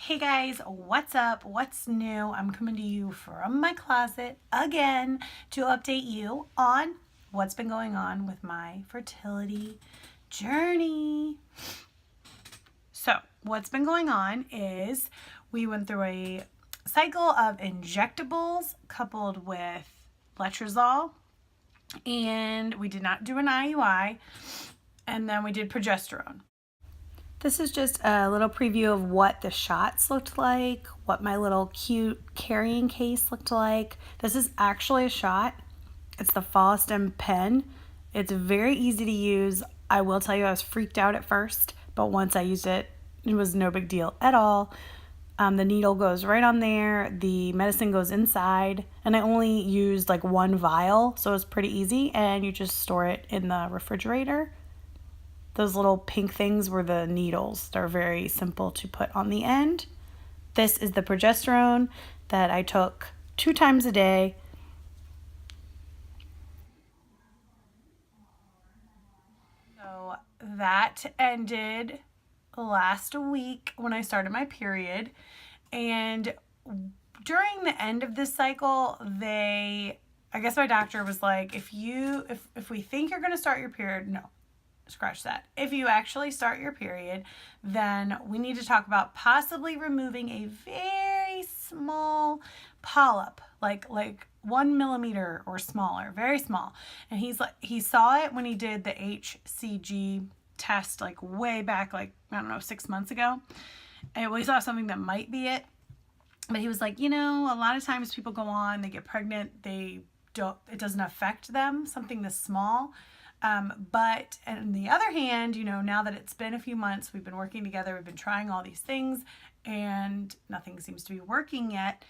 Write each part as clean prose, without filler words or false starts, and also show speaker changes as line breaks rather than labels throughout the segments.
Hey guys, what's up? What's new? I'm coming to you from my closet again to update you on what's been going on with my fertility journey. So, what's been going on is we went through a cycle of injectables coupled with letrozole, and we did not do an IUI, and then we did progesterone. This is just a little preview of what the shots looked like, what my little cute carrying case looked like. This is actually a shot. It's the Follistim pen. It's very easy to use. I will tell you I was freaked out at first, but once I used it, it was no big deal at all. The needle goes right on there. The medicine goes inside, and I only used like one vial, so it's pretty easy, and you just store it in the refrigerator. Those little pink things were the needles. They're very simple to put on the end. This is the progesterone that I took 2 times a day. So that ended last week when I started my period. And during the end of this cycle, I guess my doctor was like, if we think you're going to start your period, no. Scratch that. If you actually start your period, then we need to talk about possibly removing a very small polyp, like 1 millimeter or smaller, very small. And he saw it when he did the HCG test, like way back, like, I don't know, 6 months ago. And we saw something that might be it. But he was like, a lot of times people go on, they get pregnant, it doesn't affect them, something this small. But on the other hand, now that it's been a few months, we've been working together, we've been trying all these things, and nothing seems to be working yet,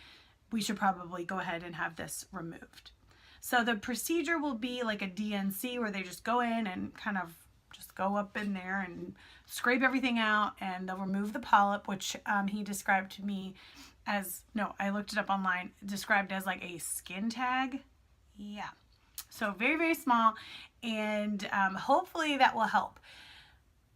we should probably go ahead and have this removed. So the procedure will be like a DNC where they just go in and kind of just go up in there and scrape everything out, and they'll remove the polyp, which he described to me as, I looked it up online, described as like a skin tag. Yeah. So very, very small, and hopefully that will help.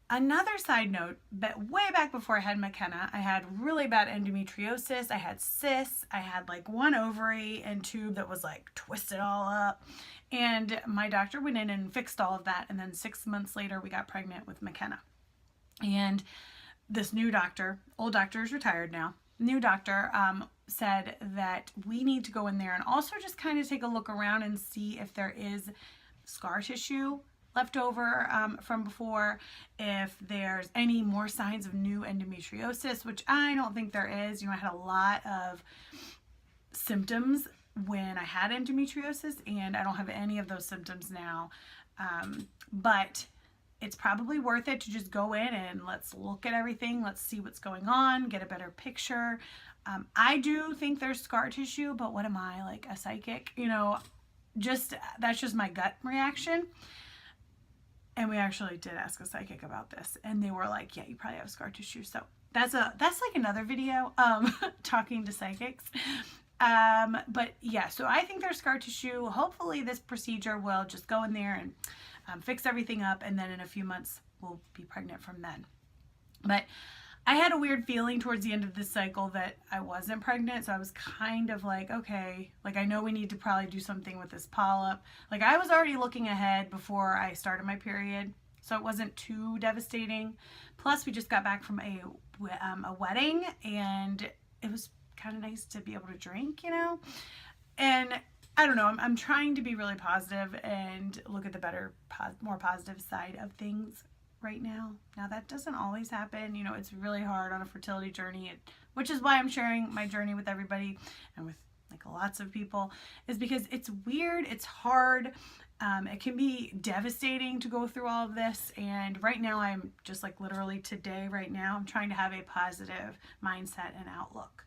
Another side note, but way back before I had McKenna, I had really bad endometriosis. I had cysts. I had like one ovary and tube that was like twisted all up. And my doctor went in and fixed all of that. And then 6 months later, we got pregnant with McKenna. And this new doctor, old doctor is retired now, new doctor said that we need to go in there and also just kind of take a look around and see if there is scar tissue left over from before, if there's any more signs of new endometriosis, which I don't think there is. I had a lot of symptoms when I had endometriosis, and I don't have any of those symptoms now. But it's probably worth it to just go in and let's look at everything. Let's see what's going on, get a better picture. I do think there's scar tissue, but what am I, like a psychic? That's just my gut reaction. And we actually did ask a psychic about this, and they were like, yeah, you probably have scar tissue. So that's like another video, talking to psychics. But yeah, so I think there's scar tissue. Hopefully this procedure will just go in there and fix everything up, and then in a few months we'll be pregnant from then. But I had a weird feeling towards the end of this cycle that I wasn't pregnant, so I was kind of like, okay, like I know we need to probably do something with this polyp. Like I was already looking ahead before I started my period, so it wasn't too devastating. Plus we just got back from a wedding, and it was kind of nice to be able to drink, and I don't know, I'm trying to be really positive and look at the more positive side of things right now. Now that doesn't always happen. It's really hard on a fertility journey, which is why I'm sharing my journey with everybody and with like lots of people, is because it's weird, it's hard. It can be devastating to go through all of this. And right now I'm just like literally today, right now, I'm trying to have a positive mindset and outlook.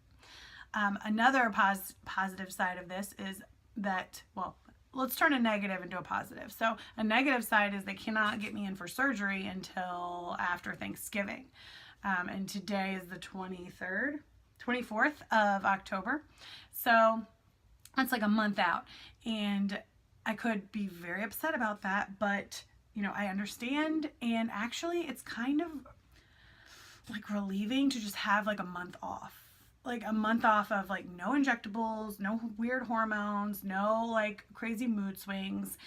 Another positive side of this is that, well, let's turn a negative into a positive. So a negative side is they cannot get me in for surgery until after Thanksgiving. And today is the 24th of October. So that's like a month out. And I could be very upset about that, but I understand. And actually it's kind of like relieving to just have like a month off. Like a month off of like no injectables, no weird hormones, no like crazy mood swings.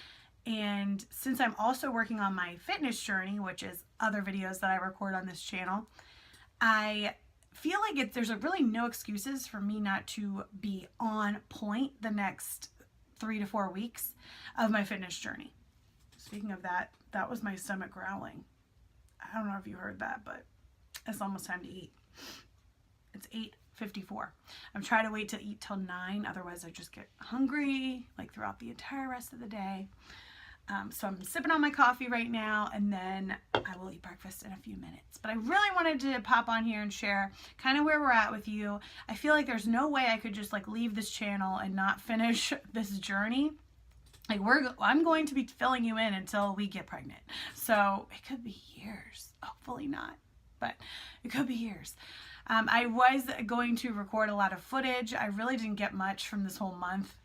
And since I'm also working on my fitness journey, which is other videos that I record on this channel, I feel like there's really no excuses for me not to be on point the next 3 to 4 weeks of my fitness journey. Speaking of that, that was my stomach growling. I don't know if you heard that, but it's almost time to eat. It's 8:54. I'm trying to wait to eat till 9, otherwise I just get hungry like throughout the entire rest of the day. So I'm sipping on my coffee right now, and then I will eat breakfast in a few minutes. But I really wanted to pop on here and share kind of where we're at with you. I feel like there's no way I could just like leave this channel and not finish this journey. Like I'm going to be filling you in until we get pregnant. So it could be years. Hopefully not, but it could be years. I was going to record a lot of footage. I really didn't get much from this whole month.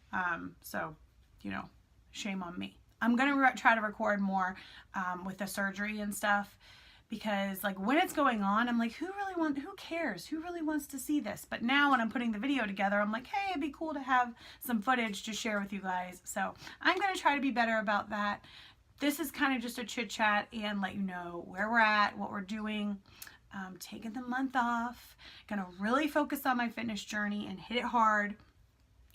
So, you know, shame on me. I'm going to try to record more with the surgery and stuff, because like when it's going on, I'm like, who cares? Who really wants to see this? But now when I'm putting the video together, I'm like, hey, it'd be cool to have some footage to share with you guys. So I'm going to try to be better about that. This is kind of just a chit chat and let you know where we're at, what we're doing. Taking the month off, gonna really focus on my fitness journey and hit it hard.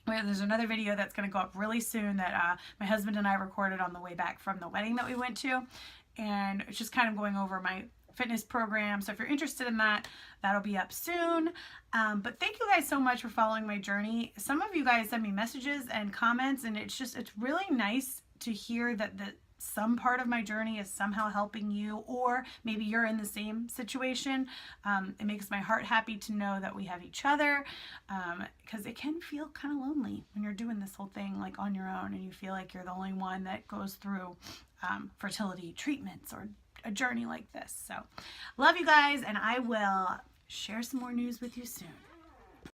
There's another video that's going to go up really soon that my husband and I recorded on the way back from the wedding that we went to, and it's just kind of going over my fitness program. So if you're interested in that, that'll be up soon. But thank you guys so much for following my journey. Some of you guys send me messages and comments, and it's really nice to hear that some part of my journey is somehow helping you, or maybe you're in the same situation. It makes my heart happy to know that we have each other, because it can feel kind of lonely when you're doing this whole thing like on your own and you feel like you're the only one that goes through fertility treatments or a journey like this. So love you guys, and I will share some more news with you soon.